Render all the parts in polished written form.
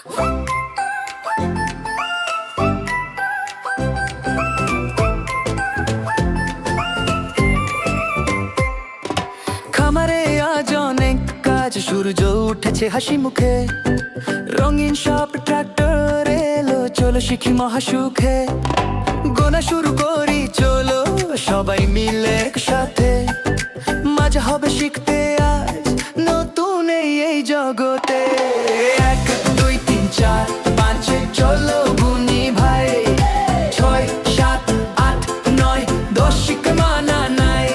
খামারে আজ অনেক কাজ, সূর্য উঠেছে হাসি মুখে, রঙিন সব ট্রাক্টর এলো, চলো শিখি মহাসুখে। গোনা শুরু করি চলো সবাই মিলে একসাথে, মজা হবে শিখতে আজ নতুন এই জগতে। 1 2 3 4 5 চলো গুনি ভাই, 6 7 8 9 10 শিখে মানা নাই।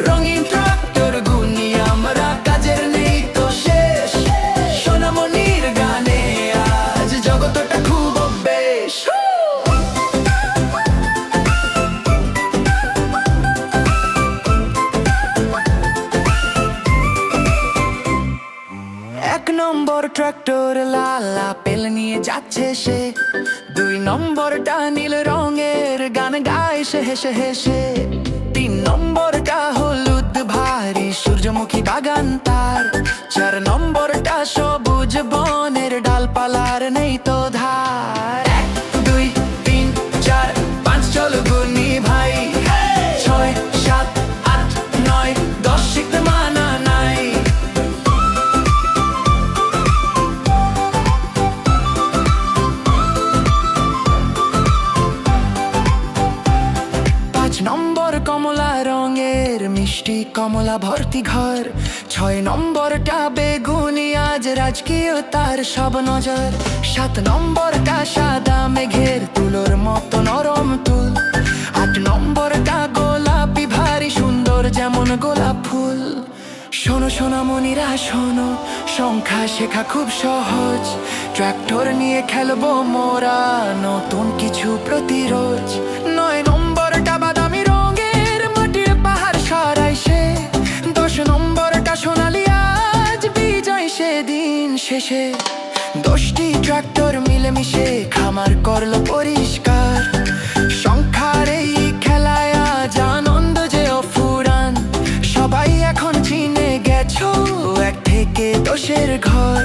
রঙিন ট্রাক্টর গুনি আমরা, কাজের নেই তো শেষ, সোনামণির গানে আজ জগতটা খুব বেশ। এক নম্বর ট্রাক্টর লাল আপেল নিয়ে যাচ্ছে সে, 2 নম্বরটা নীল রঙের গান গায় সে হেসে হেসে, 3 নম্বরটা হলুদ ভারী সূর্যমুখী বাগান তার, 4 নম্বরটা সবুজ বনের ডালপালার নেই তো ধার। 1 2 3 4 5 চলো গুনি ভাই, 6 7 8 9 10 শিখতে মানা নাই। নম্বর কমলা রঙের মিষ্টি কমলা ভর্তি ঘর, 6 নম্বরটা বেগুনি আজ রাজকীয় তার সব নজর, 7 নম্বরটা সাদা মেঘের তুলোর মতো নরম তুল, 8 নম্বরটা গোলাপি ভারী সুন্দর যেমন গোলাপ ফুল। শোনো সোনামণিরা শোনো, সংখ্যা শেখা খুব সহজ, ট্রাক্টর নিয়ে খেলবো মোরা নতুন কিছু প্রতিরোজ। 9 নম্বরটা বাদামি রঙের মাটির পাহাড় সরাই সে, 10 নম্বরটা সোনালি আজ বিজয় সেদিন শেষে। 10টি ট্রাক্টর মিলেমিশে খামার করলো পরিষ্কার, সংখ্যার এই খেলায় আজ আনন্দ যে অফুরান, সবাই এখন চিনে গেছো 1 থেকে 10-এর ঘর।